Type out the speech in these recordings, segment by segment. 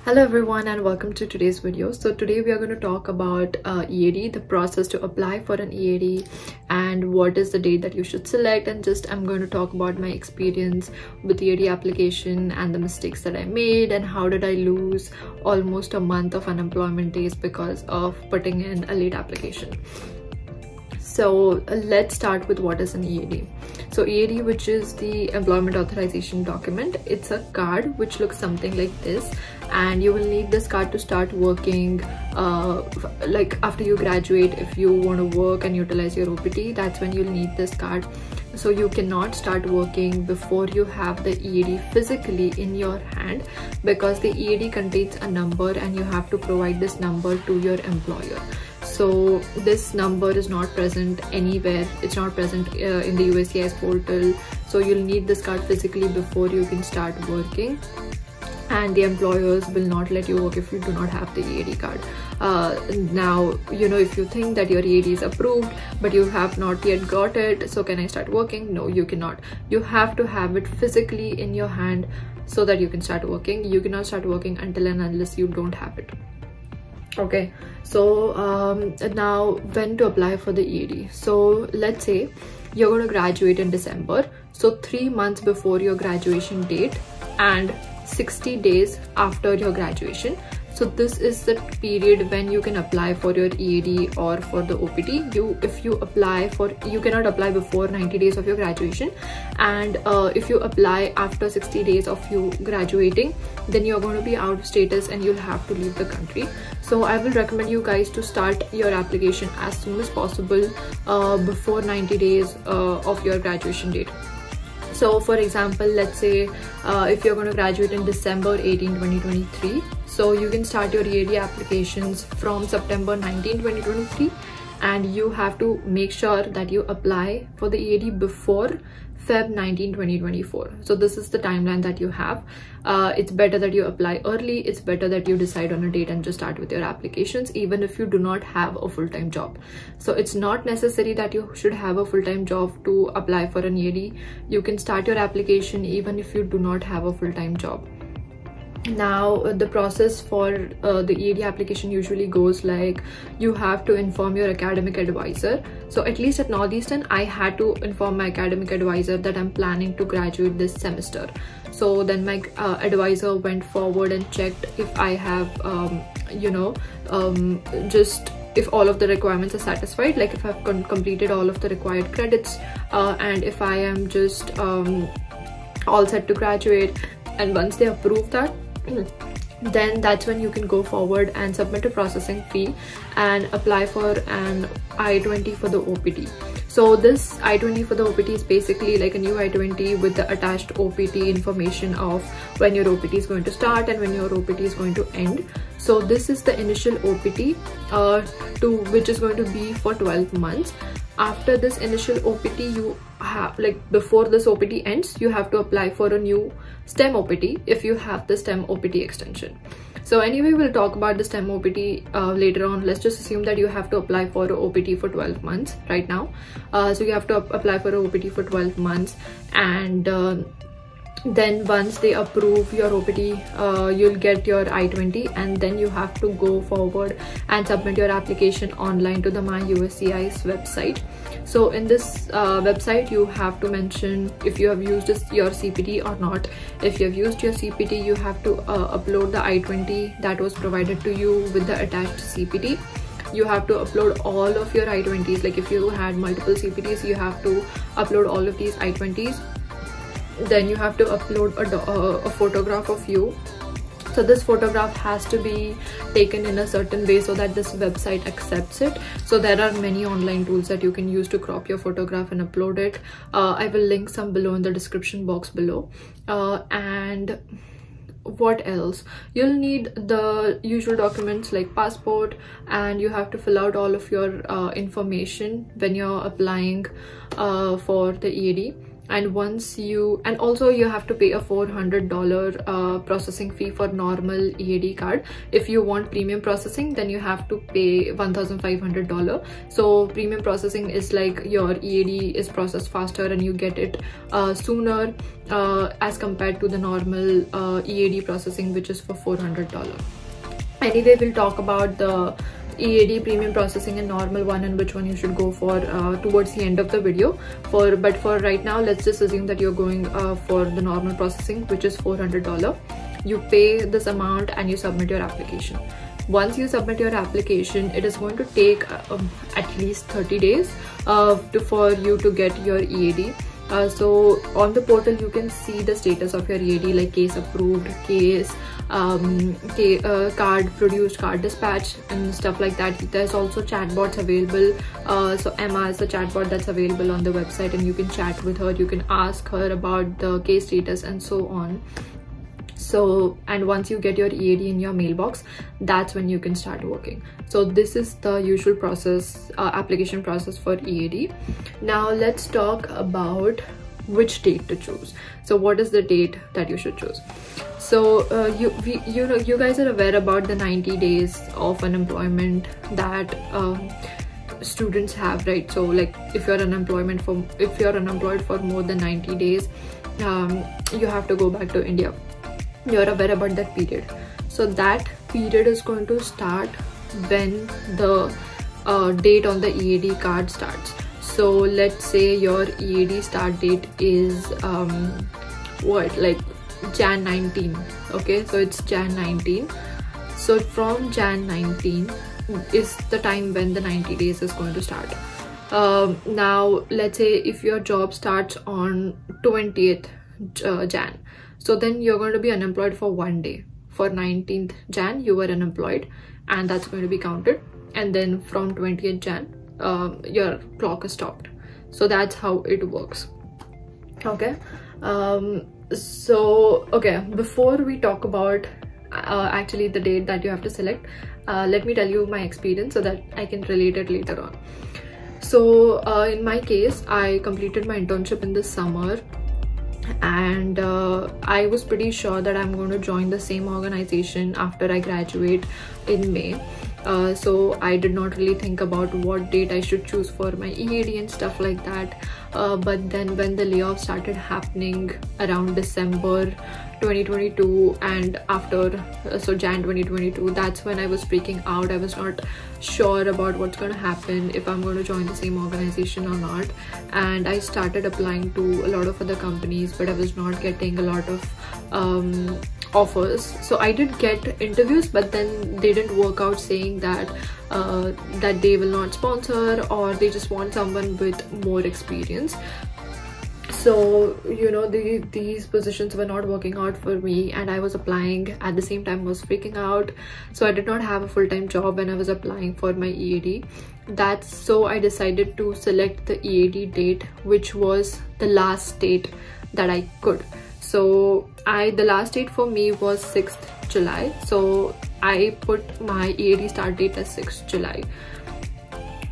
Hello everyone and welcome to today's video. So today we are going to talk about EAD, the process to apply for an EAD and what is the date that you should select, and just I'm going to talk about my experience with EAD application and the mistakes that I made and how did I lose almost a month of unemployment days because of putting in a late application. So let's start with what is an EAD. So EAD, which is the employment authorization document, it's a card which looks something like this, and you will need this card to start working like after you graduate. If you want to work and utilize your OPT, that's when you'll need this card. So you cannot start working before you have the EAD physically in your hand, because the EAD contains a number and you have to provide this number to your employer. So this number is not present anywhere. It's not present in the USCIS portal. So you'll need this card physically before you can start working, and the employers will not let you work if you do not have the EAD card. Now, if you think that your EAD is approved but you have not yet got it, so can I start working? No, you cannot. You have to have it physically in your hand so that you can start working. You cannot start working until and unless you don't have it. Okay, so now when to apply for the EAD. So let's say you're going to graduate in December, so 3 months before your graduation date and 60 days after your graduation. So this is the period when you can apply for your EAD or for the OPT. If you apply for, you cannot apply before 90 days of your graduation, and if you apply after 60 days of you graduating, then you're going to be out of status and you'll have to leave the country. So I will recommend you guys to start your application as soon as possible before 90 days of your graduation date. So for example, let's say if you're going to graduate in December 18, 2023, so you can start your EAD applications from September 19, 2023, and you have to make sure that you apply for the EAD before Feb 19, 2024. So this is the timeline that you have. It's better that you apply early. It's better that you decide on a date and just start with your applications, even if you do not have a full-time job. So it's not necessary that you should have a full-time job to apply for an EAD. You can start your application even if you do not have a full-time job. Now the process for the EAD application usually goes like, you have to inform your academic advisor. So at least at Northeastern, I had to inform my academic advisor that I'm planning to graduate this semester. So then my advisor went forward and checked if I have just if all of the requirements are satisfied, like if I've completed all of the required credits, and if I am just all set to graduate. And once they approve that, then that's when you can go forward and submit a processing fee and apply for an I-20 for the OPT. So this I-20 for the OPT is basically like a new I-20 with the attached OPT information of when your OPT is going to start and when your OPT is going to end. So this is the initial OPT which is going to be for 12 months. After this initial OPT, you have, like before this OPT ends, you have to apply for a new STEM OPT if you have the STEM OPT extension. So anyway, we'll talk about the STEM OPT later on. Let's just assume that you have to apply for a OPT for 12 months right now. So you have to apply for a OPT for 12 months, and then once they approve your OPT, you'll get your I-20, and then you have to go forward and submit your application online to the My USCIS website. So in this website, you have to mention if you have used your CPT or not. If you have used your CPT, you have to upload the I-20 that was provided to you with the attached CPT. You have to upload all of your I-20s. Like if you had multiple CPTs, you have to upload all of these I-20s. Then you have to upload a photograph of you. So this photograph has to be taken in a certain way so that this website accepts it. So there are many online tools that you can use to crop your photograph and upload it. I will link some below in the description box below. And what else? You'll need the usual documents like passport, and you have to fill out all of your information when you're applying for the EAD. and also you have to pay a $400 processing fee for normal EAD card. If you want premium processing, then you have to pay $1,500. So premium processing is like your EAD is processed faster and you get it sooner as compared to the normal EAD processing, which is for $400. Anyway, we'll talk about the EAD premium processing and normal one and which one you should go for towards the end of the video. But for right now, let's just assume that you're going for the normal processing, which is $400. You pay this amount and you submit your application. Once you submit your application, it is going to take at least 30 days for you to get your EAD. So on the portal you can see the status of your EAD, like case approved, case card produced, card dispatched, and stuff like that. There's also chatbots available. So Emma is a chatbot that's available on the website, and you can chat with her, you can ask her about the case status and so on. So, and once you get your EAD in your mailbox, that's when you can start working. So this is the usual process, application process for EAD. Now let's talk about which date to choose. So what is the date that you should choose? So you guys are aware about the 90 days of unemployment that students have, right? So like if you're unemployed for more than 90 days, you have to go back to India. You're aware about that period. So that period is going to start when the date on the EAD card starts. So let's say your EAD start date is like Jan 19. Okay, so it's Jan 19. So from Jan 19 is the time when the 90 days is going to start. Now let's say if your job starts on 20th Jan, so then you're going to be unemployed for 1 day. For 19th Jan you were unemployed, and that's going to be counted, and then from 20th Jan your clock is stopped. So that's how it works. Okay, so okay, before we talk about actually the date that you have to select, let me tell you my experience so that I can relate it later on. So in my case, I completed my internship in the summer, and I was pretty sure that I'm going to join the same organization after I graduate in May. So I did not really think about what date I should choose for my EAD and stuff like that. But then when the layoffs started happening around December 2022 and after so Jan 2022, that's when I was freaking out. I was not sure about what's going to happen, if I'm going to join the same organization or not, and I started applying to a lot of other companies, but I was not getting a lot of offers. So I did get interviews, but then they didn't work out, saying that that they will not sponsor, or they just want someone with more experience. So you know, these positions were not working out for me, and I was applying at the same time, was freaking out. So I did not have a full-time job when I was applying for my EAD. So I decided to select the EAD date, which was the last date that I could. So the last date for me was 6th July. So I put my EAD start date as 6th July.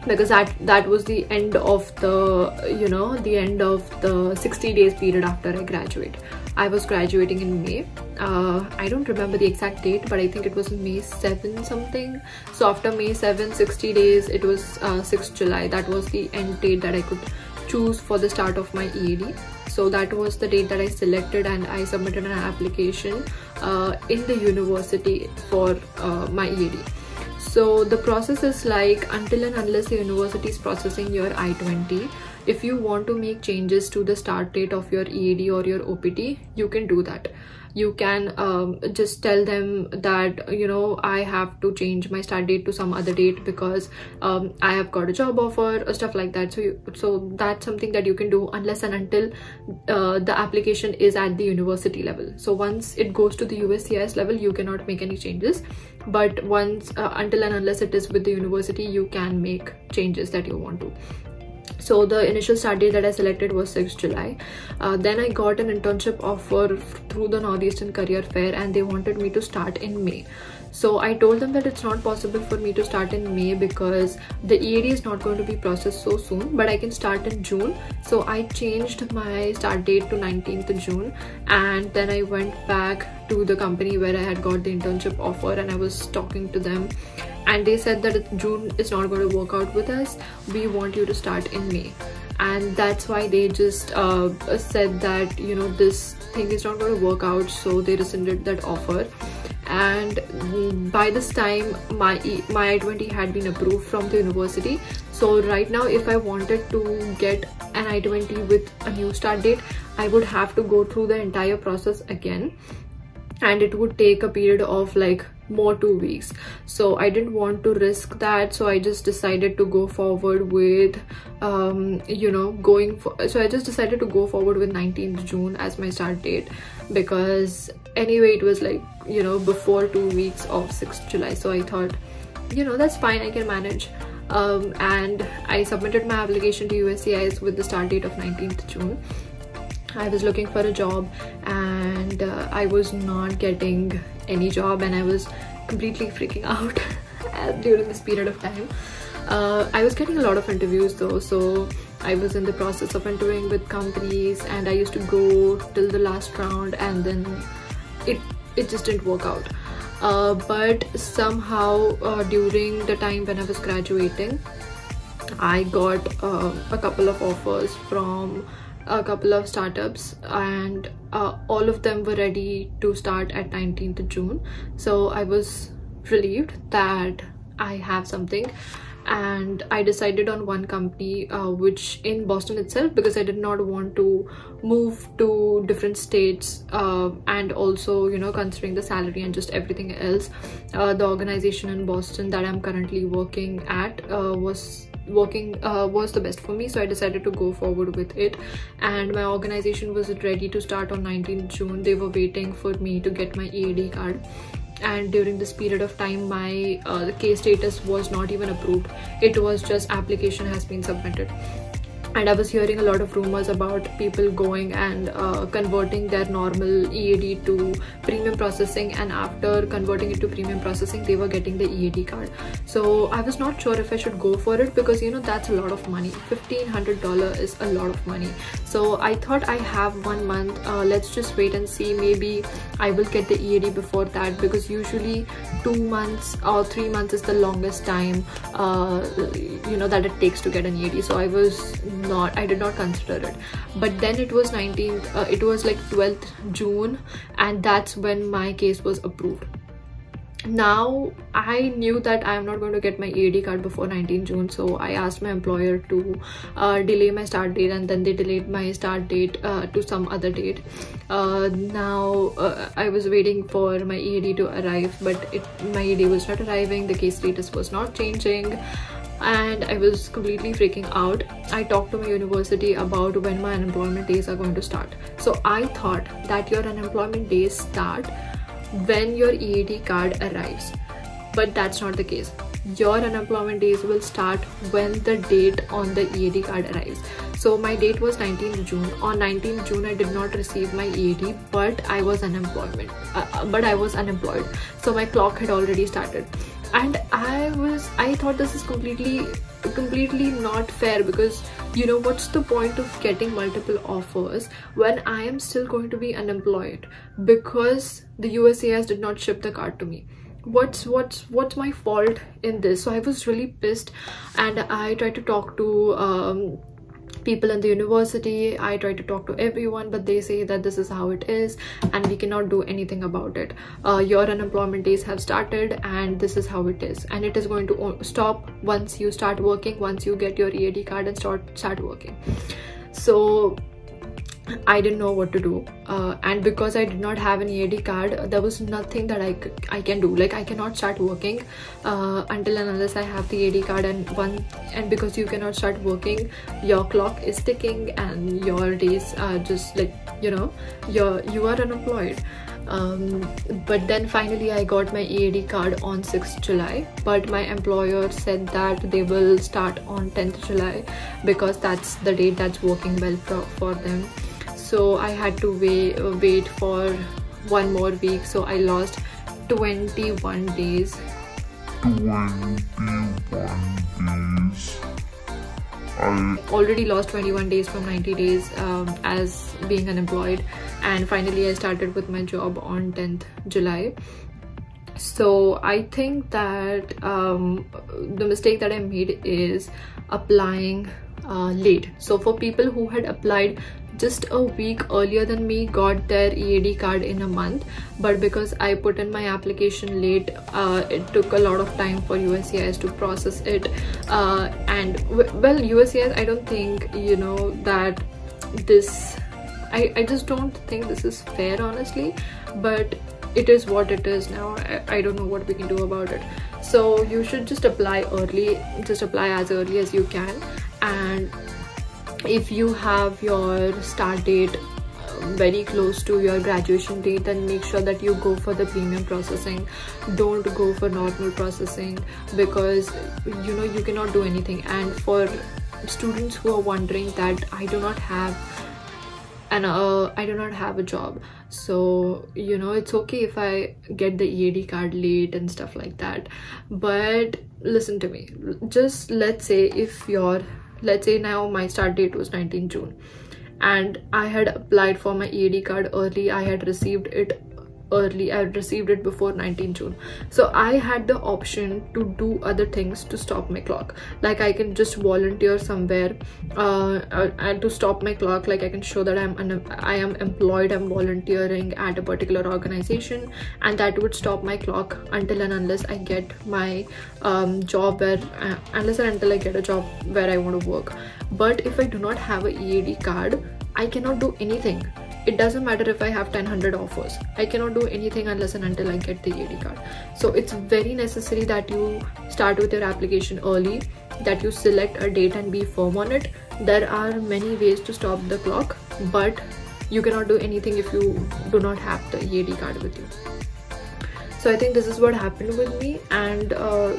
Because that was the end of the, you know, the end of the 60 days period after I graduate. I was graduating in May. I don't remember the exact date, but I think it was May 7 something. So after May 7, 60 days, it was 6th July. That was the end date that I could choose for the start of my EAD. So that was the date that I selected, and I submitted an application in the university for my EAD. So the process is like, until and unless the university is processing your I-20, if you want to make changes to the start date of your EAD or your OPT, you can do that. You can just tell them that, you know, I have to change my start date to some other date because I have got a job offer or stuff like that. So that's something that you can do unless and until the application is at the university level. So once it goes to the USCIS level, you cannot make any changes. But once until and unless it is with the university, you can make changes that you want to. So the initial start date that I selected was 6th July. Then I got an internship offer through the Northeastern Career Fair, and they wanted me to start in May. So I told them that it's not possible for me to start in May because the EAD is not going to be processed so soon, but I can start in June. So I changed my start date to 19th June, and then I went back to the company where I had got the internship offer, and I was talking to them, and they said that June is not going to work out with us. We want you to start in May. And that's why they just said that, you know, this thing is not going to work out, so they rescinded that offer. And by this time my I-20 had been approved from the university. So right now, if I wanted to get an I-20 with a new start date, I would have to go through the entire process again, and it would take a period of like more 2 weeks. So I didn't want to risk that, so I just decided to go forward with so I just decided to go forward with 19th June as my start date, because anyway it was like, you know, before 2 weeks of 6th July. So I thought, you know, that's fine, I can manage. And I submitted my application to USCIS with the start date of 19th June. I was looking for a job, and I was not getting any job, and I was completely freaking out during this period of time. I was getting a lot of interviews though, so I was in the process of interviewing with companies, and I used to go till the last round, and then it just didn't work out. But somehow during the time when I was graduating, I got a couple of offers from a couple of startups, and all of them were ready to start at 19th June. So I was relieved that I have something, and I decided on one company which in Boston itself, because I did not want to move to different states, and also, you know, considering the salary and just everything else, the organization in Boston that I'm currently working at was the best for me. So I decided to go forward with it, and my organization was ready to start on 19th June. They were waiting for me to get my EAD card, and during this period of time my the case status was not even approved. It was just application has been submitted. And I was hearing a lot of rumors about people going and converting their normal EAD to premium processing, and after converting it to premium processing they were getting the EAD card. So I was not sure if I should go for it, because, you know, that's a lot of money. $1,500 is a lot of money. So I thought I have 1 month, let's just wait and see. Maybe I will get the EAD before that, because usually 2 months or 3 months is the longest time you know, that it takes to get an EAD. So I did not consider it. But then it was 19th, it was like 12th June, and that's when my case was approved. Now I knew that I am not going to get my EAD card before 19th June, so I asked my employer to delay my start date, and then they delayed my start date to some other date. Now I was waiting for my EAD to arrive, but my EAD was not arriving, the case status was not changing, and I was completely freaking out. I talked to my university about when my unemployment days are going to start. So I thought that your unemployment days start when your EAD card arrives, but that's not the case. Your unemployment days will start when the date on the EAD card arrives. So my date was 19th June. On 19th June I did not receive my EAD, but I was unemployed. So my clock had already started, and I thought this is completely not fair, because, you know, what's the point of getting multiple offers when I am still going to be unemployed because the USCIS did not ship the card to me? What's my fault in this? So I was really pissed, and I tried to talk to people in the university. I tried to talk to everyone, but they say that this is how it is and we cannot do anything about it. Your unemployment days have started, and this is how it is, and it is going to stop once you start working, once you get your EAD card and start working. So I didn't know what to do, and because I did not have an EAD card, there was nothing that I can do. Like, I cannot start working until and unless I have the EAD card, and because you cannot start working, your clock is ticking and your days are just like, you know, you are unemployed. But then finally I got my EAD card on 6th July, but my employer said that they will start on 10th July because that's the date that's working well for them. So I had to wait for one more week, so I lost 21 days. I already lost 21 days from 90 days as being unemployed, and finally I started with my job on 10th July. So I think that the mistake that I made is applying late. So for people who had applied just a week earlier than me, got their EAD card in a month, but because I put in my application late, it took a lot of time for USCIS to process it, and well, USCIS, I don't think, you know, that this, I just don't think this is fair, honestly, but it is what it is now. I don't know what we can do about it. So you should just apply early, just apply as early as you can. And if you have your start date very close to your graduation date, then make sure that you go for the premium processing. Don't go for normal processing, because you know you cannot do anything. And for students who are wondering that I do not have a job, so you know, it's okay if I get the EAD card late and stuff like that. But listen to me, just let's say now my start date was 19 June and I had applied for my EAD card early. I had received it early, I received it before 19 June. So I had the option to do other things to stop my clock. Like I can just volunteer somewhere and to stop my clock. Like I can show that I am employed, I'm volunteering at a particular organization, and that would stop my clock until and unless I get my job where until I get a job where I want to work. But if I do not have a EAD card, I cannot do anything. It doesn't matter if I have 100 offers, I cannot do anything unless and until I get the EAD card. So it's very necessary that you start with your application early, that you select a date and be firm on it. There are many ways to stop the clock, but you cannot do anything if you do not have the EAD card with you. So I think this is what happened with me, and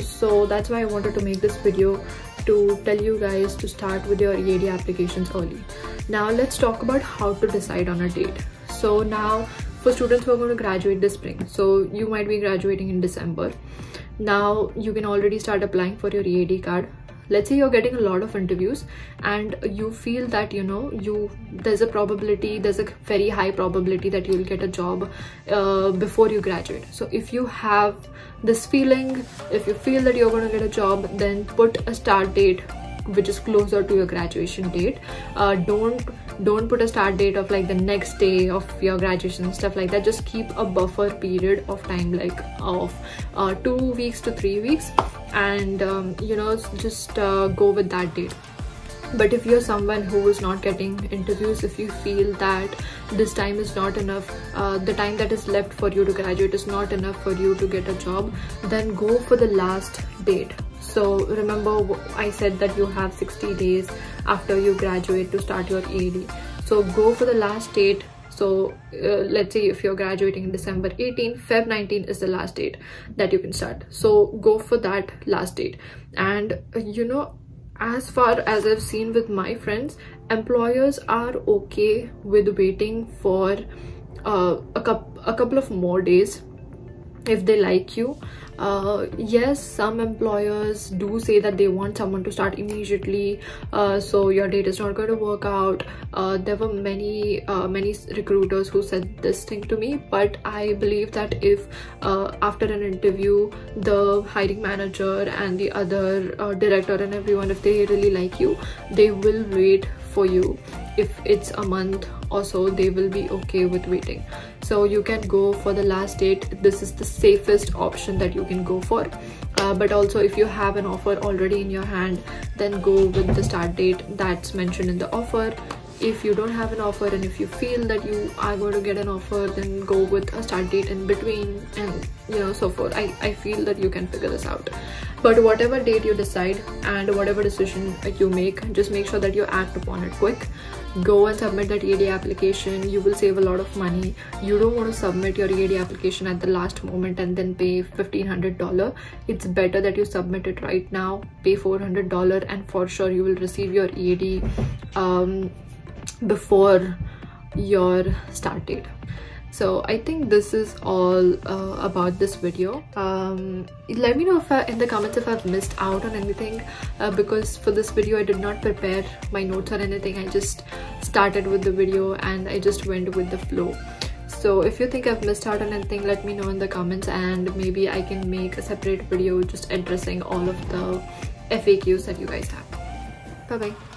so that's why I wanted to make this video, to tell you guys to start with your EAD applications early. Now let's talk about how to decide on a date. So now for students who are going to graduate this spring, so you might be graduating in December, now you can already start applying for your EAD card. Let's say you're getting a lot of interviews and you feel that, you know, there's a very high probability that you'll get a job before you graduate. So if you have this feeling, if you feel that you're going to get a job, then put a start date which is closer to your graduation date. Don't put a start date of like the next day of your graduation, stuff like that. Just keep a buffer period of time, like of 2 weeks to 3 weeks, and you know, just go with that date. But if you're someone who is not getting interviews, if you feel that this time is not enough, the time that is left for you to graduate is not enough for you to get a job, then go for the last date. So remember, I said that you have 60 days after you graduate to start your EAD. So go for the last date. So let's say if you're graduating in December 18, Feb 19 is the last date that you can start. So go for that last date. And you know, as far as I've seen with my friends, employers are okay with waiting for a couple of more days if they like you. Yes, some employers do say that they want someone to start immediately, so your date is not going to work out. There were many recruiters who said this thing to me, but I believe that if after an interview the hiring manager and the other director and everyone, if they really like you, they will wait for you. If it's a month or so, they will be okay with waiting. So you can go for the last date. This is the safest option that you can go for. But also, if you have an offer already in your hand, then go with the start date that's mentioned in the offer. If you don't have an offer and if you feel that you are going to get an offer, then go with a start date in between, and you know, so forth. I feel that you can figure this out. But whatever date you decide and whatever decision you make, just make sure that you act upon it quick. go and submit that EAD application. You will save a lot of money. You don't want to submit your EAD application at the last moment and then pay $1,500. It's better that you submit it right now, pay $400, and for sure you will receive your EAD before your start date. So I think this is all about this video. Let me know if in the comments if I've missed out on anything, because for this video I did not prepare my notes or anything. I just started with the video and I just went with the flow. So if you think I've missed out on anything, let me know in the comments, and maybe I can make a separate video just addressing all of the FAQs that you guys have. Bye bye.